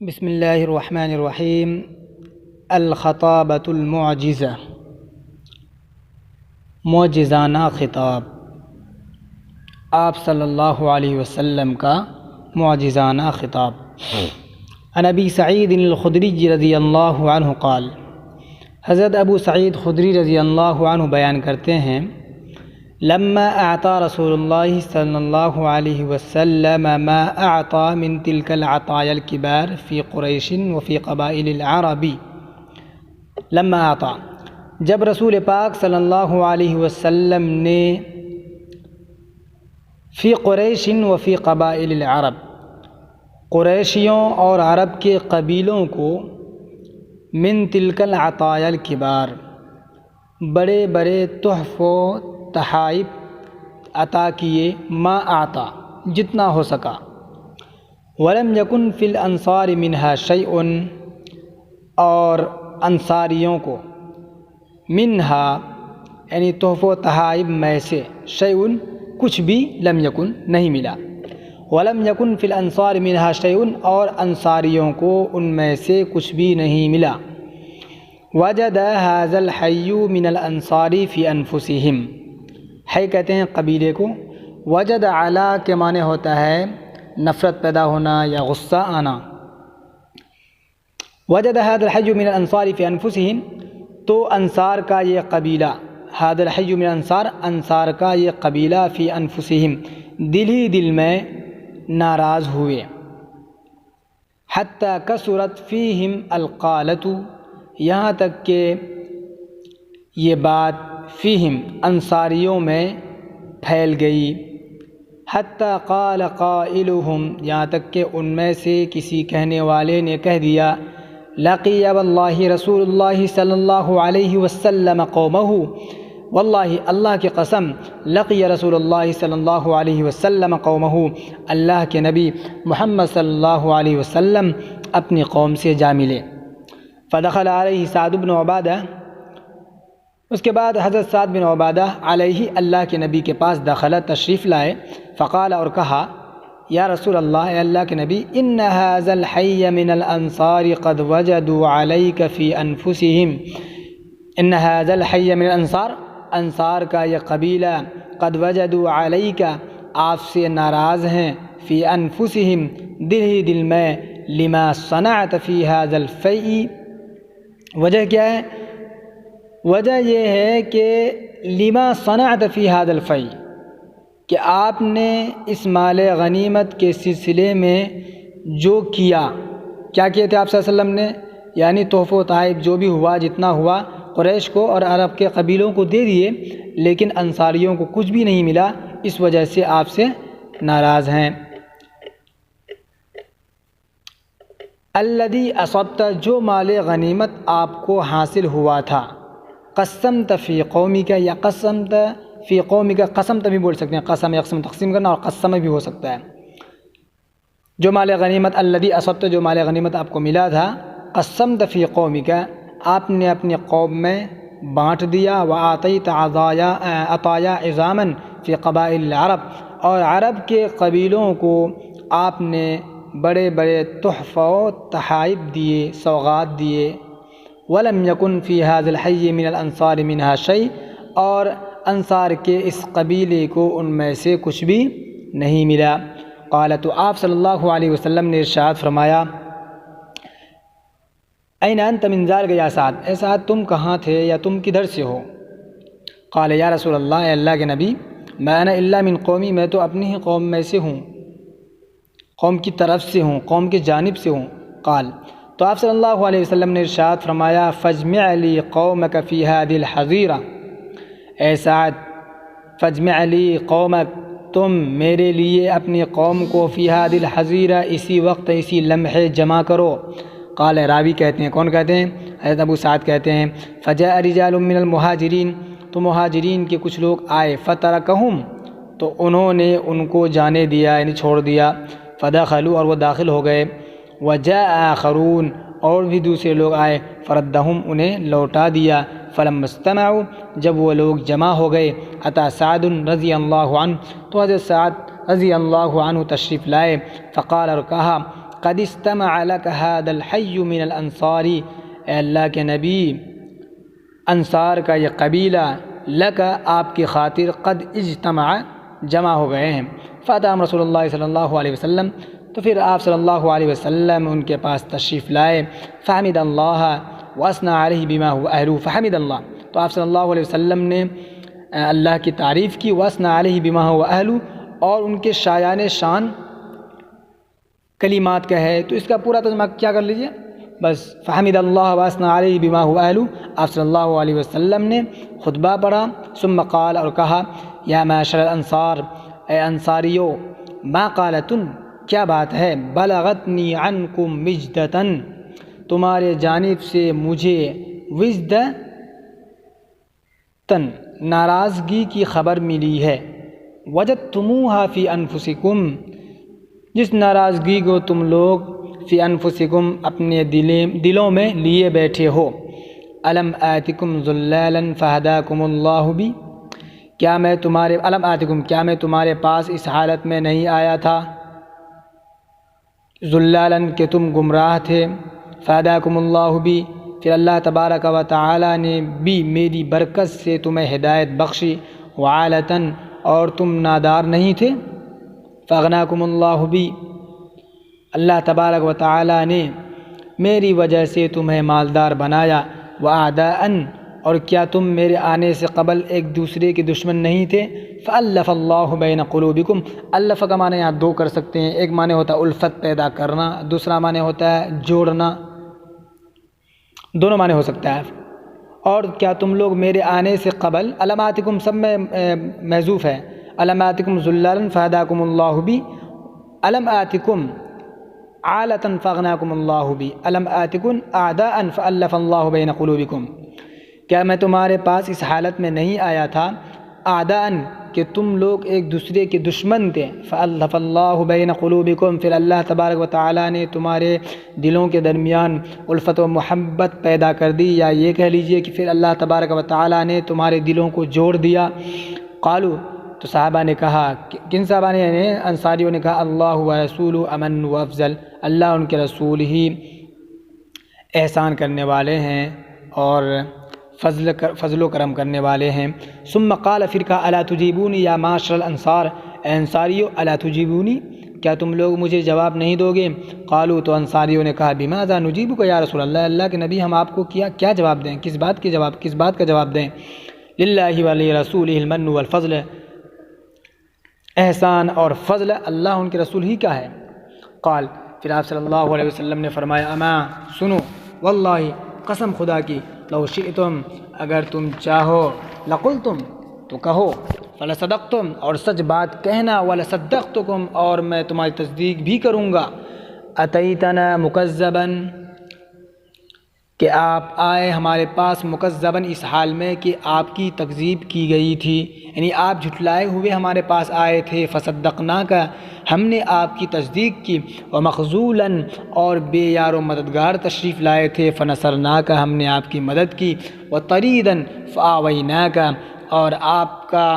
بسم اللہ الرحمن الرحیم۔ الخطابۃ المعجزہ، معجزانہ خطاب، آپ صلی اللہ علیہ وسلم کا معجزانہ خطاب۔ عن ابی سعید الخدری رضی اللہ عنہ قال، حضرت ابو سعید خدری رضی اللہ عنہ بیان کرتے ہیں، لما اعطى رسول اللہ صلی اللہ علیہ وسلم ما اعطى من تلك العطايا الكبار في قریش وفي قبائل العرب۔ لما اعطى، جب رسول پاک صلی اللہ علیہ وسلم نے فی قریش وفی قبائل العرب، قریشیوں اور عرب کے قبیلوں کو من تلک العطايا الكبار، بڑے بڑے تحف و تحائف عطا کیے، ما آتا، جتنا ہو سکا، ولم یکن فی الانصار منہا شیء، اور انصاریوں کو منہا یعنی تحف و تحائف میں سے شیء کچھ بھی لم یکن نہیں ملا، ولم یکن فی الانصار منہا شیء، اور انصاریوں کو ان میں سے کچھ بھی نہیں ملا۔ وجد ھذا الحی من الانصار فی انفسہم، حی کہتے ہیں قبیلے کو، وجد علی کے معنی ہوتا ہے نفرت پیدا ہونا یا غصہ آنا۔ وجد ھذا الحی من الانصار فی انفسہم، تو انصار کا یہ قبیلہ، ھذا الحی من الانصار، انصار کا یہ قبیلہ فی انفسہم، دل ہی دل میں ناراض ہوئے۔ حتی کثرت فیہم القالۃ، یہاں تک کہ یہ بات فیہم انصاریوں میں پھیل گئی۔ حتی قال قائلہم، یہاں تک کہ ان میں سے کسی کہنے والے نے کہہ دیا، لقی واللہ رسول اللہ صلی اللہ علیہ وسلم قومہ، واللہ اللہ کی قسم، لقی رسول اللہ صلی اللہ علیہ وسلم قومہ، اللہ کے نبی محمد صلی اللہ علیہ وسلم اپنی قوم سے جا ملے۔ فدخل علیہ سعد بن عبادہ، اس کے بعد حضرت سعد بن عبادہ علیہ اللہ کے نبی کے پاس داخلہ تشریف لائے، فقال، اور کہا، یا رسول اللہ، اے اللہ کے نبی، ان ھذا الحی من الانصار قد وجدوا علیک فی انفسہم، ان ھذا الحی من الانصار، انصار کا یہ قبیلہ، قد وجدوا علیک، آپ سے ناراض ہیں، فی انفسہم، دل ہی دل میں، لما صنعت فی ھذا الفیء، وجہ کیا ہے؟ وجہ یہ ہے کہ لما صنعت فی ھذا الفیء، کہ آپ نے اس مال غنیمت کے سلسلے میں جو کیا تھے آپ صلی اللہ علیہ وسلم نے، یعنی تحف و تحائف جو بھی ہوا، جتنا ہوا، قریش کو اور عرب کے قبیلوں کو دے دیے، لیکن انصاریوں کو کچھ بھی نہیں ملا، اس وجہ سے آپ سے ناراض ہیں۔ الذی اصبت، جو مال غنیمت آپ کو حاصل ہوا تھا، قسمت فی قومک، یا قسمت فی قومک، قسمت بھی بول سکتے ہیں، قسم یقسم تقسیم کرنا، اور قسم بھی ہو سکتا ہے۔ جو مال غنیمت، الذی اصبت، جو مال غنیمت آپ کو ملا تھا، قسمت فی قومک، آپ نے اپنی قوم میں بانٹ دیا، وآتیت عطایا عظاما فی قبائل العرب، اور عرب کے قبیلوں کو آپ نے بڑے بڑے تحفہ و تحائف دیے، سوغات دیے۔ ولم یکن فی ھذا الحی من الانصار منہا شیء، اور انصار کے اس قبیلے کو ان میں سے کچھ بھی نہیں ملا۔ قال، تو آپ صلی اللہ علیہ وسلم نے ارشاد فرمایا، این انت من ذلک یا سعد، اے سعد تم کہاں تھے یا تم کدھر سے ہو؟ قال، یا رسول اللہ، اے اللہ کے نبی، ما انا الا من قومی، میں تو اپنی ہی قوم میں سے ہوں، قوم کی طرف سے ہوں، قوم کی جانب سے ہوں۔ قال، تو آپ صلی اللہ علیہ وسلم نے ارشاد فرمایا، فاجمع لی قومک فی ھذہ الحظیرہ، اے سعد، فاجمع لی قومک، تم میرے لیے اپنی قوم کو فی ھذہ الحظیرہ، اسی وقت، اسی لمحے جمع کرو۔ قال، راوی کہتے ہیں، کون کہتے ہیں؟ حضرت ابو سعد کہتے ہیں، فجاء رجال من المہاجرین، تو مہاجرین کے کچھ لوگ آئے، فترکہم، تو انہوں نے ان کو جانے دیا، یعنی چھوڑ دیا، فدخلوا، اور وہ داخل ہو گئے، وجاء آخرون، اور بھی دوسرے لوگ آئے، فردہم، انہیں لوٹا دیا۔ فلما استمعوا، جب وہ لوگ جمع ہو گئے، اتی سعد رضی اللہ عنہ، تو حضرت سعد رضی اللہ عنہ تشریف لائے، فقال، اور کہا، قد استمع لك هذا الحي من الانصار، اے اللہ کے نبی انصار کا یہ قبیلہ لک آپ کی خاطر قد اجتمع جمع ہو گئے ہیں۔ فاتاہم رسول اللہ صلی اللہ علیہ وسلم، تو پھر آپ صلی اللہ علیہ وسلم ان کے پاس تشریف لائے۔ فحمد اللہ واثنى علیہ بما هو اہلہ، فحمد اللہ، تو آپ صلی اللہ علیہ وسلم نے اللہ کی تعریف کی، واثنى علیہ بما هو اہلہ، اور ان کے شایان شان کلمات کا ہے۔ تو اس کا پورا ترجمہ کیا کر لیجئے بس، فحمد اللہ واثنى علیہ بما هو اہلہ، آپ صلی اللہ علیہ وسلم نے خطبہ پڑھا، ثم قال، اور کہا، یا معشر الانصار، اے انصاریو، ما قالتن، کیا بات ہے، بلغتنی عنکم وجدتن، تمہارے جانب سے مجھے وجدتن ناراضگی کی خبر ملی ہے، وجدتموہا فی انفسکم، جس ناراضگی کو تم لوگ فی انفسکم اپنے دلوں میں لیے بیٹھے ہو، الم آتکم ذلالا فہداکم اللہ بی، کیا میں تمہارے پاس اس حالت میں نہیں آیا تھا، ذلالا کہ تم گمراہ تھے، فہداکم اللہ بی، پھر اللہ تبارک و تعالی نے بھی میری برکت سے تمہیں ہدایت بخشی، وعالتاً، اور تم نادار نہیں تھے، فاغناکم اللہ بی، اللہ تبارک و تعالی نے میری وجہ سے تمہیں مالدار بنایا، وأعداءً، اور کیا تم میرے آنے سے قبل ایک دوسرے کے دشمن نہیں تھے، فألف اللہ بین قلوبکم، الف کا معنی یہاں دو کر سکتے ہیں، ایک معنی ہوتا ہے الفت پیدا کرنا، دوسرا معنی ہوتا ہے جوڑنا، دونوں معنی ہو سکتا ہے۔ اور کیا تم لوگ میرے آنے سے قبل، الم آتکم سب میں محذوف ہے، الم آتکم ذلالا فہداکم اللہ بی، الم آتکم عالة فاغناکم اللہ بی، الم آتکم اعداء فالف اللہ بین قلوبکم، کیا میں تمہارے پاس اس حالت میں نہیں آیا تھا، اعداء کہ تم لوگ ایک دوسرے کے دشمن تھے، فالف اللہ بین قلوبکم، پھر اللہ تبارک و تعالی نے تمہارے دلوں کے درمیان الفت و محبت پیدا کر دی، یا یہ کہہ لیجئے کہ پھر اللہ تبارک و تعالی نے تمہارے دلوں کو جوڑ دیا۔ قالوا، تو صحابہ نے کہا، کن صحابہ نے، انصاریوں نے کہا، اللہ و رسول امن و افضل، اللہ ان کے رسول ہی احسان کرنے والے ہیں اور فضل و کرم کرنے والے ہیں۔ ثم قال، پھر کہا، الا تجیبونی یا معاشر الانصار، اے انصاریو، الا تجیبونی، کیا تم لوگ مجھے جواب نہیں دو گے؟ قالوا، تو انصاریوں نے کہا، بماذا نجیبک یا رسول اللہ، اللہ کے نبی ہم آپ کو کیا جواب دیں، کس بات کا جواب دیں؟ للہ ولی رسولہ المن والفضل، احسان اور فضل اللہ ان کے رسول ہی کا ہے۔ قال، پھر آپ صلی اللہ علیہ وسلم نے فرمایا، اما، سنو، واللہ، قسم خدا کی، لو شئتم، اگر تم چاہو، لقلتم، تو کہو، فلصدقتم، اور سچ بات کہنا، ولصدقتکم، اور میں تمہاری تصدیق بھی کروں گا، اتیتنا مکذبا، کہ آپ آئے ہمارے پاس مکذباً، اس حال میں کہ آپ کی تکذیب کی گئی تھی، یعنی آپ جھٹلائے ہوئے ہمارے پاس آئے تھے، فصدقناک، ہم نے آپ کی تصدیق کی، ومخذولاً، اور بے یار و مددگار تشریف لائے تھے، فنصرناک، ہم نے آپ کی مدد کی، وطریداً فآویناک، اور آپ کا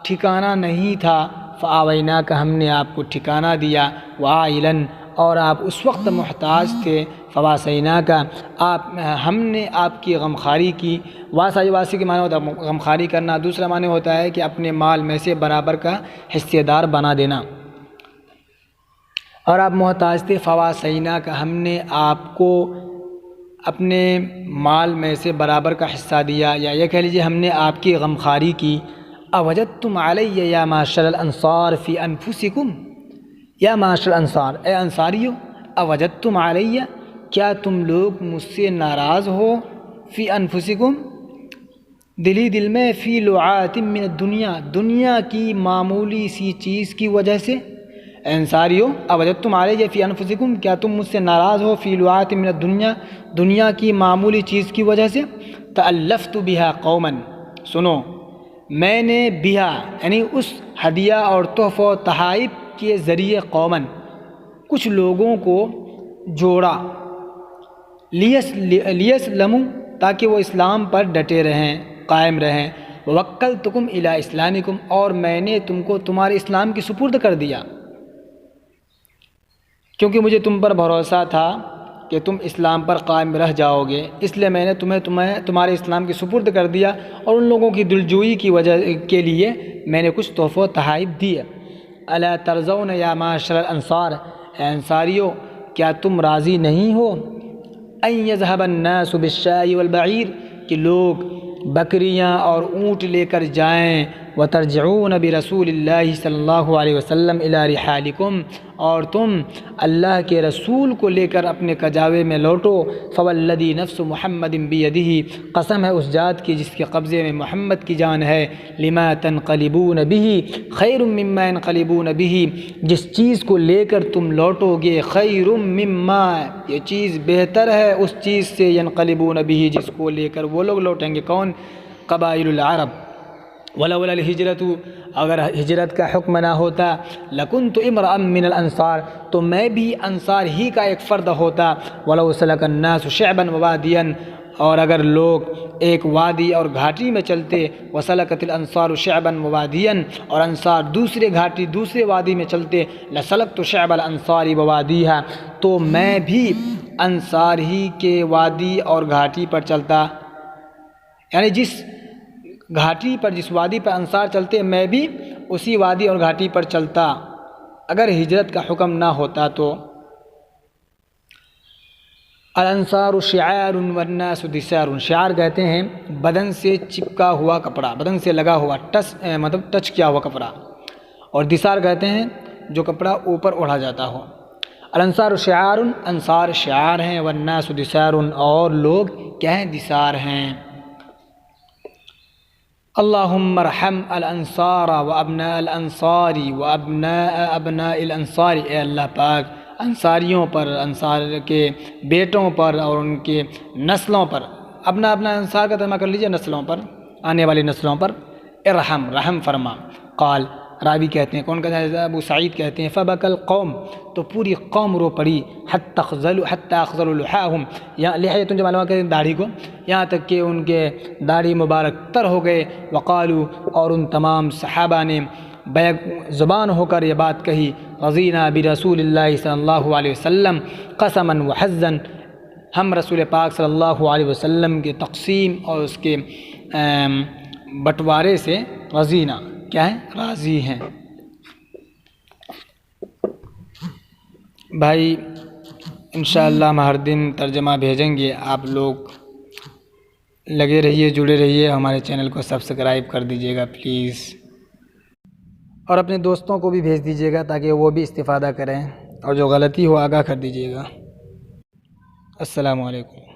ٹھکانہ نہیں تھا، فآویناک، ہم نے آپ کو ٹھکانہ دیا، وعائلاً، اور آپ اس وقت محتاج تھے، فواسیناک، ہم نے آپ کی غمخواری کی، واسی کے معنی ہوتا ہے غمخواری کرنا، دوسرا معنی ہوتا ہے کہ اپنے مال میں سے برابر کا حصے دار بنا دینا، اور آپ محتاج تھے، فواسیناک، ہم نے آپ کو اپنے مال میں سے برابر کا حصہ دیا، یا یہ کہہ لیجیے ہم نے آپ کی غمخواری کی۔ اوجدتم علی یا معشر الانصار فی انفسکم، یا معاشر الانصار، اے انصاریو، اوجدتم علی، کیا تم لوگ مجھ سے ناراض ہو، فی انفسکم، دل میں، فی لعات من الدنیا، دنیا کی معمولی سی چیز کی وجہ سے، اے انصاریو، اوجدتم علی فی انفسکم، کیا تم مجھ سے ناراض ہو، فی لعات من الدنیا، دنیا کی معمولی چیز کی وجہ سے، تألفت بہا قوما، سنو، میں نے بہا، یعنی اس ہدیہ اور تحفہ و تحائف کے ذریعے، قومن، کچھ لوگوں کو جوڑا، لیسلموا، تاکہ وہ اسلام پر ڈٹے رہیں، قائم رہیں، ووکلتکم الی اسلامکم، اور میں نے تم کو تمہارے اسلام کی سپرد کر دیا، کیونکہ مجھے تم پر بھروسہ تھا کہ تم اسلام پر قائم رہ جاؤ گے، اس لیے میں نے تمہارے اسلام کی سپرد کر دیا، اور ان لوگوں کی دلجوئی کی وجہ کے لیے میں نے کچھ تحفہ و تحائف دیے۔ الا ترضون یا معاشر الانصار، اے انصاریو کیا تم راضی نہیں ہو، ان یذهب الناس بالشاء والبعیر، کہ لوگ بکریاں اور اونٹ لے کر جائیں، وترجعون برسول اللہ صلی اللہ علیہ وسلم الی رحالکم، اور تم اللہ کے رسول کو لے کر اپنے کجاوے میں لوٹو۔ فوالذی نفس محمد بیدہ، قسم ہے اس ذات کی جس کے قبضے میں محمد کی جان ہے، لما تنقلبون بہ خیر مما ينقلبون بہ، جس چیز کو لے کر تم لوٹو گے، خیر مما، یہ چیز بہتر ہے اس چیز سے، ینقلبون بہ، جس کو لے کر وہ لوگ لوٹیں گے۔ کون؟ قبائل العرب۔ ولولا الہجرت، اگر ہجرت کا حکم نہ ہوتا، لکنت امرأ من الانصار، تو میں بھی انصار ہی کا ایک فرد ہوتا۔ ولو سلک الناس شعبا ووادیا، اور اگر لوگ ایک وادی اور گھاٹی میں چلتے، وسلکت الانصار شعبا ووادیا، اور انصار دوسرے گھاٹی دوسرے وادی میں چلتے، لسلکت شعب الانصار ووادیہا، تو میں بھی انصار ہی کے وادی اور گھاٹی پر چلتا، یعنی جس گھاٹی پر، جس وادی پر انصار چلتے، میں بھی اسی وادی اور گھاٹی پر چلتا اگر ہجرت کا حکم نہ ہوتا تو۔ الانصار شعار والناس دثار، شعار کہتے ہیں بدن سے چپکا ہوا کپڑا، بدن سے لگا ہوا، مطلب ٹچ کیا ہوا کپڑا، اور دثار کہتے ہیں جو کپڑا اوپر اوڑھا جاتا ہو۔ الانصار شعار، انصار شعار ہیں، والناس دثار، اور لوگ کیا ہیں؟ دثار ہیں۔ اللہم ارحم الانصار وابناء الانصار وابناء ابناء الانصار، اے اللہ پاک انصاریوں پر، انصار کے بیٹوں پر اور ان کے نسلوں پر، اپنا انصار کا ترجمہ کر لیجیے نسلوں پر، آنے والی نسلوں پر، ارحم، رحم فرما۔ قال، راوی کہتے ہیں، کون کہتا ہے؟ ابو سعید کہتے ہیں، فبکى القوم، تو پوری قوم رو پڑی، حتی اخضلوا لحاهم، یا لحیۃ جو معلوم کہتے ہیں داڑھی کو، یہاں تک کہ ان کے داڑھی مبارک تر ہو گئے۔ وقالوا، اور ان تمام صحابہ نے بیک زبان ہو کر یہ بات کہی، رضینا برسول اللہ صلی اللہ علیہ وسلم قسما وحزا، ہم رسول پاک صلی اللہ علیہ وسلم کے تقسیم اور اس کے بٹوارے سے رضینا، کیا ہے؟ راضی ہیں۔ بھائی انشاءاللہ ہم ہر دن ترجمہ بھیجیں گے، آپ لوگ لگے رہیے، جڑے رہیے، ہمارے چینل کو سبسکرائب کر دیجیے گا پلیز، اور اپنے دوستوں کو بھی بھیج دیجیے گا تاکہ وہ بھی استفادہ کریں، اور جو غلطی ہو آگاہ کر دیجیے گا۔ السلام علیکم۔